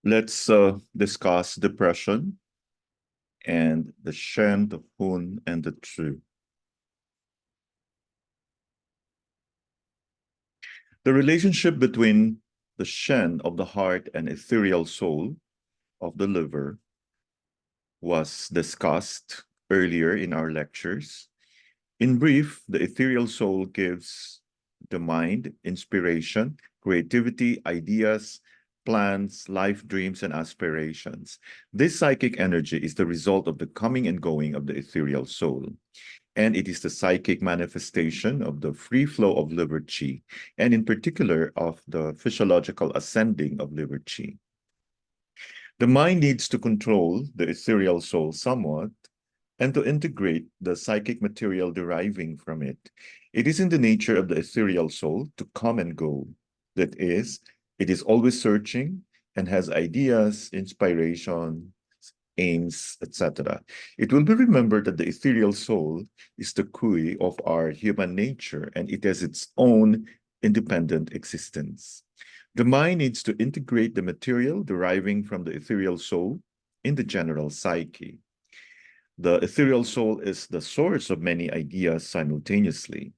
Let's discuss depression and the Shen, the Hun, and the Zhi. The relationship between the Shen of the heart and ethereal soul of the liver was discussed earlier in our lectures. In brief, the ethereal soul gives the mind inspiration, creativity, ideas, plans, life dreams, and aspirations. This psychic energy is the result of the coming and going of the ethereal soul, and it is the psychic manifestation of the free flow of liver chi, and in particular of the physiological ascending of liver chi. The mind needs to control the ethereal soul somewhat and to integrate the psychic material deriving from it. It is in the nature of the ethereal soul to come and go. That is, it is always searching and has ideas, inspiration, aims, etc. It will be remembered that the ethereal soul is the kui of our human nature, and it has its own independent existence. The mind needs to integrate the material deriving from the ethereal soul in the general psyche. The ethereal soul is the source of many ideas simultaneously.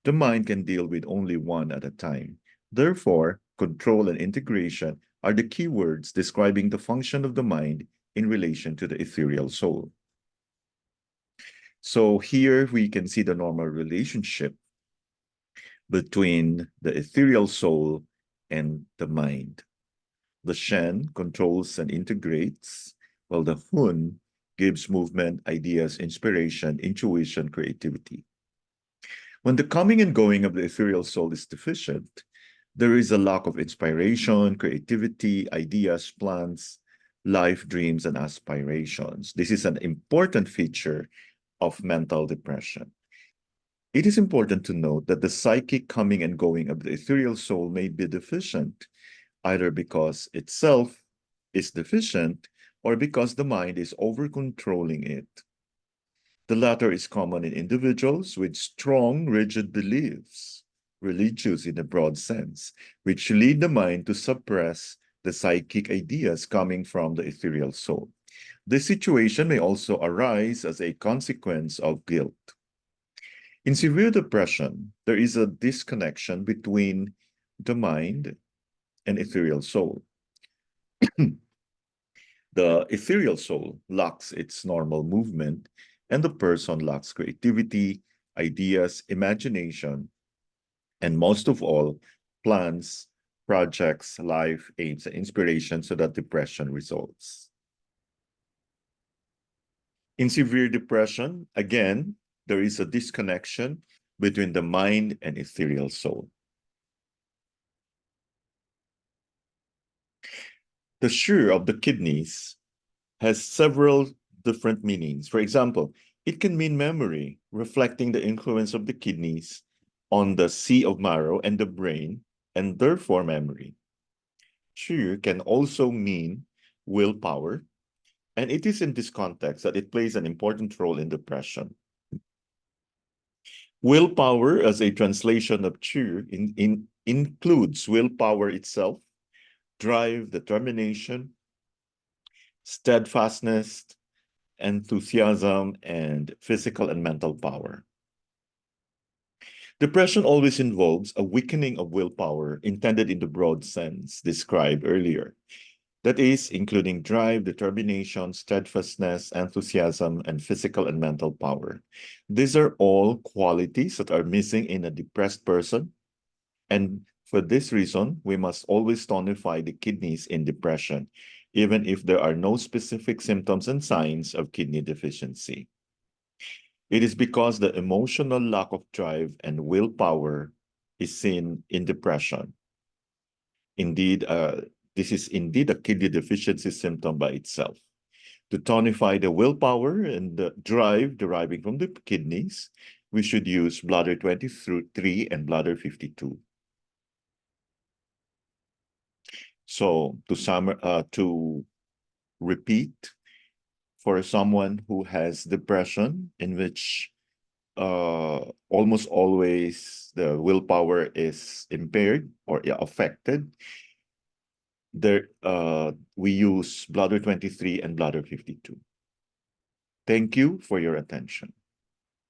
The mind can deal with only one at a time. Therefore, control and integration are the key words describing the function of the mind in relation to the ethereal soul. So here we can see the normal relationship between the ethereal soul and the mind. The Shen controls and integrates, while the Hun gives movement, ideas, inspiration, intuition, creativity. When the coming and going of the ethereal soul is deficient, there is a lack of inspiration, creativity, ideas, plans, life dreams, and aspirations. This is an important feature of mental depression. It is important to note that the psychic coming and going of the ethereal soul may be deficient, either because itself is deficient or because the mind is over-controlling it. The latter is common in individuals with strong, rigid beliefs, religious in a broad sense, which lead the mind to suppress the psychic ideas coming from the ethereal soul. This situation may also arise as a consequence of guilt. In severe depression, there is a disconnection between the mind and ethereal soul. The ethereal soul lacks its normal movement, and the person lacks creativity, ideas, imagination, and most of all, plans, projects, life, aims, and inspiration so that depression results. In severe depression, again, there is a disconnection between the mind and ethereal soul. The Shi of the kidneys has several different meanings. For example, it can mean memory, reflecting the influence of the kidneys on the sea of marrow and the brain, and therefore memory. Shi can also mean willpower, and it is in this context that it plays an important role in depression. Willpower, as a translation of Chi, includes willpower itself, drive, determination, steadfastness, enthusiasm, and physical and mental power. Depression always involves a weakening of willpower intended in the broad sense described earlier. That is, including drive, determination, steadfastness, enthusiasm, and physical and mental power. These are all qualities that are missing in a depressed person. And for this reason, we must always tonify the kidneys in depression, even if there are no specific symptoms and signs of kidney deficiency. It is because the emotional lack of drive and willpower is seen in depression. Indeed, this is indeed a kidney deficiency symptom by itself. To tonify the willpower and the drive deriving from the kidneys, we should use bladder 23 and bladder 52. So to repeat, for someone who has depression in which almost always the willpower is impaired or affected, we use bladder 23 and bladder 52. Thank you for your attention.